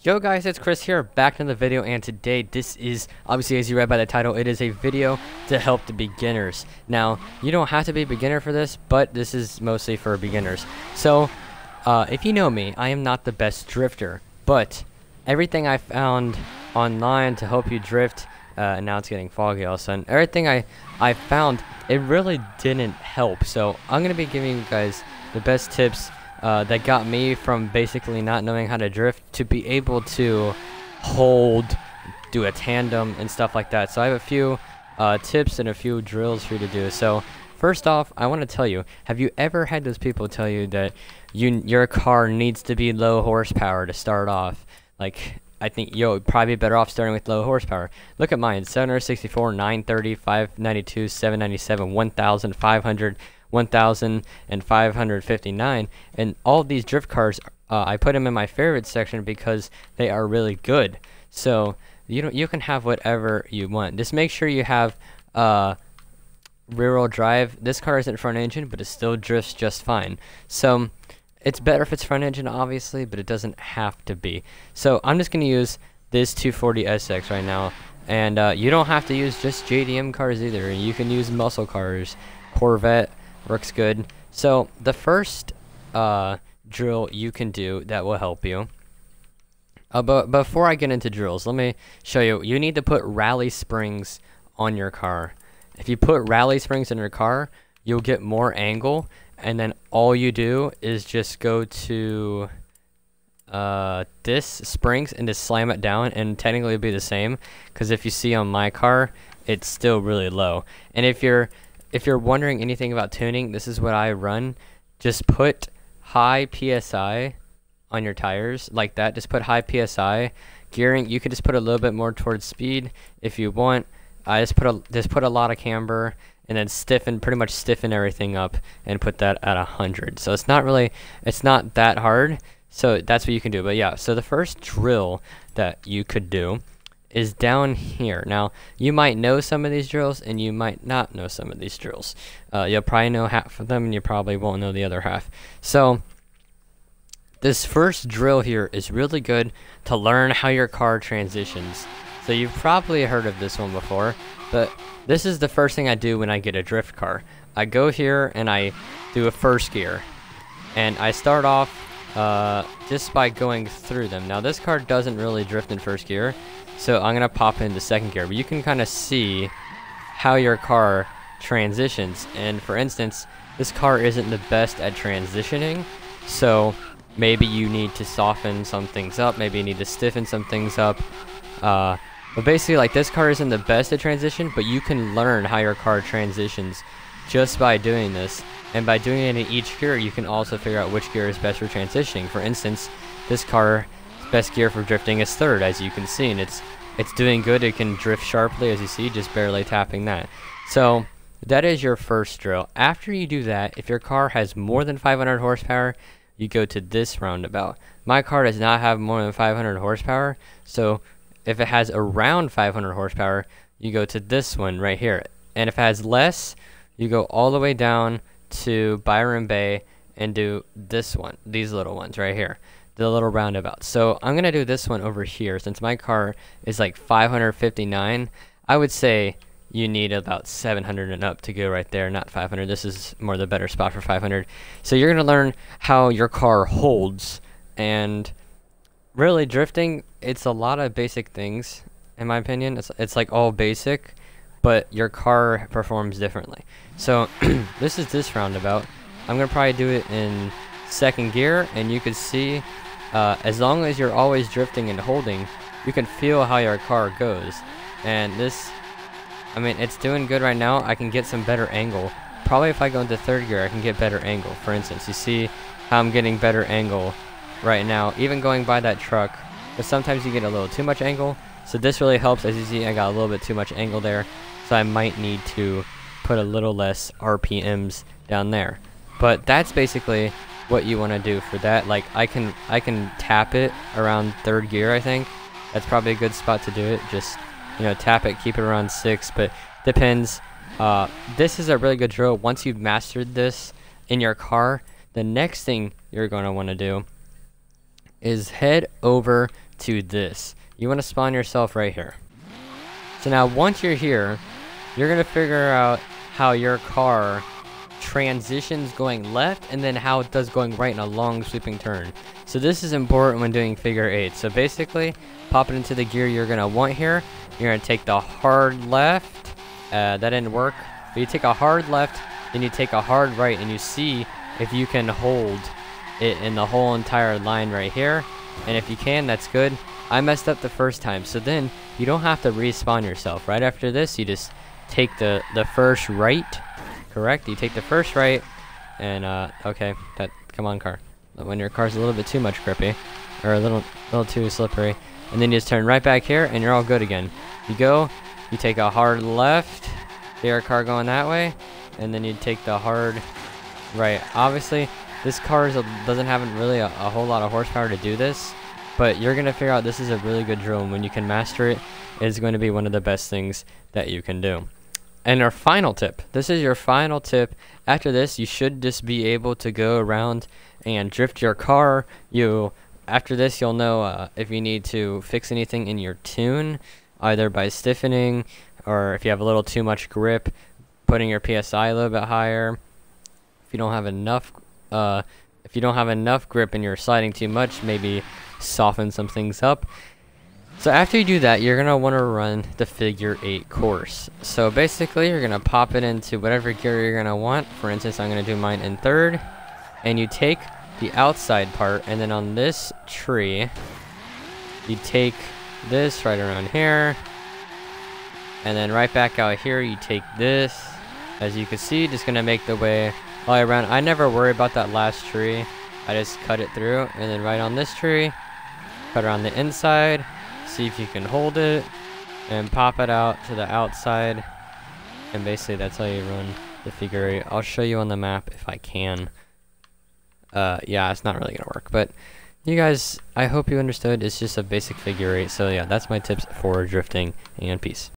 Yo guys, it's Chris here, back in the video, and today this is, obviously as you read by the title, it is a video to help the beginners. Now, you don't have to be a beginner for this, but this is mostly for beginners. So, if you know me, I am not the best drifter, but everything I found online to help you drift, and now it's getting foggy all of a sudden, everything I found, it really didn't help. So, I'm going to be giving you guys the best tips that got me from basically not knowing how to drift to be able to hold, do a tandem and stuff like that. So I have a few tips and a few drills for you to do. So first off, I want to tell you, have you ever had those people tell you that your car needs to be low horsepower to start off? Like, I think you'll probably be better off starting with low horsepower. Look at mine: 764, 930, 592, 797, 1500, 1559, and all these drift cars, I put them in my favorites section because they are really good. So you can have whatever you want. Just make sure you have rear-wheel drive. This car isn't front engine, but it still drifts just fine. So it's better if it's front engine, obviously, but it doesn't have to be. So I'm just gonna use this 240 SX right now, and you don't have to use just JDM cars either. You can use muscle cars. Corvette works good. So the first drill you can do that will help you. But before I get into drills, let me show you. You need to put rally springs on your car. If you put rally springs in your car, you'll get more angle, and then all you do is just go to this springs and just slam it down, and technically it'll be the same, because if you see on my car, it's still really low. And if you're wondering anything about tuning, this is what I run. Just put high PSI on your tires, like that. Just put high PSI. Gearing, you could just put a little bit more towards speed if you want. I just put a lot of camber, and then pretty much stiffen everything up and put that at 100. So it's not that hard. So that's what you can do. But yeah, so the first drill that you could do is down here. Now, you might know some of these drills, and you might not know some of these drills. You'll probably know half of them, and you probably won't know the other half. So this first drill here is really good to learn how your car transitions. So you've probably heard of this one before, but this is the first thing I do when I get a drift car. I go here and I do a first gear, and I start off just by going through them. Now, this car doesn't really drift in first gear, so I'm going to pop into second gear, but you can kind of see how your car transitions. And for instance, this car isn't the best at transitioning, so maybe you need to soften some things up, maybe you need to stiffen some things up. But basically, like, this car isn't the best at transition, but you can learn how your car transitions just by doing this. And by doing it in each gear, you can also figure out which gear is best for transitioning. For instance, this car's best gear for drifting is third, as you can see, and it's doing good. It can drift sharply, as you see, just barely tapping that. So that is your first drill. After you do that, if your car has more than 500 horsepower, you go to this roundabout. My car does not have more than 500 horsepower, so if it has around 500 horsepower, you go to this one right here. And if it has less, you go all the way down to Byron Bay and do this one, these little ones right here, the little roundabout. So I'm gonna do this one over here. Since my car is like 559, I would say you need about 700 and up to go right there, not 500. This is more the better spot for 500. So you're gonna learn how your car holds, and really drifting, it's a lot of basic things, in my opinion. It's like all basic, but your car performs differently. So this is this roundabout. I'm gonna probably do it in second gear, and you can see as long as you're always drifting and holding, you can feel how your car goes. And this, I mean, it's doing good right now. I can get some better angle. Probably if I go into third gear, I can get better angle. For instance, you see how I'm getting better angle right now, even going by that truck. But sometimes you get a little too much angle, so this really helps. As you see, I got a little bit too much angle there, so I might need to put a little less RPMs down there. But that's basically what you want to do for that. Like, I can tap it around third gear. I think that's probably a good spot to do it. Just, you know, tap it, keep it around 6, but depends. This is a really good drill. Once you've mastered this in your car, the next thing you're going to want to do is head over to this. You want to spawn yourself right here. So now once you're here, you're going to figure out how your car transitions going left and then how it does going right in a long sweeping turn. So this is important when doing figure eight. So basically, pop it into the gear you're going to want here. You're going to take the hard left. That didn't work. But you take a hard left, then you take a hard right, and you see if you can hold it in the whole entire line right here. And if you can, that's good. I messed up the first time, so then you don't have to respawn yourself. Right after this, you just take the first right. Correct? You take the first right, and okay, come on, car. When your car's a little bit too much grippy, or a little too slippery, and then you just turn right back here, and you're all good again. You go, you take a hard left, your car going that way, and then you take the hard right. Obviously, this car doesn't have really a whole lot of horsepower to do this, but you're gonna figure out this is a really good drill, and when you can master it, it's going to be one of the best things that you can do. And our final tip. This is your final tip. After this, you should just be able to go around and drift your car. After this, you'll know if you need to fix anything in your tune, either by stiffening, or if you have a little too much grip, putting your PSI a little bit higher. If you don't have enough, grip and you're sliding too much, maybe soften some things up. So after you do that, you're going to want to run the figure 8 course. So basically, you're going to pop it into whatever gear you're going to want. For instance, I'm going to do mine in third. And you take the outside part, and then on this tree, you take this right around here. And then right back out here, you take this. As you can see, just going to make the way all the way around. I never worry about that last tree. I just cut it through, and then right on this tree, cut around the inside. See if you can hold it and pop it out to the outside, and basically that's how you run the figure 8. I'll show you on the map if I can. Yeah, it's not really gonna work, but you guys, I hope you understood. It's just a basic figure 8. So yeah, that's my tips for drifting, and peace.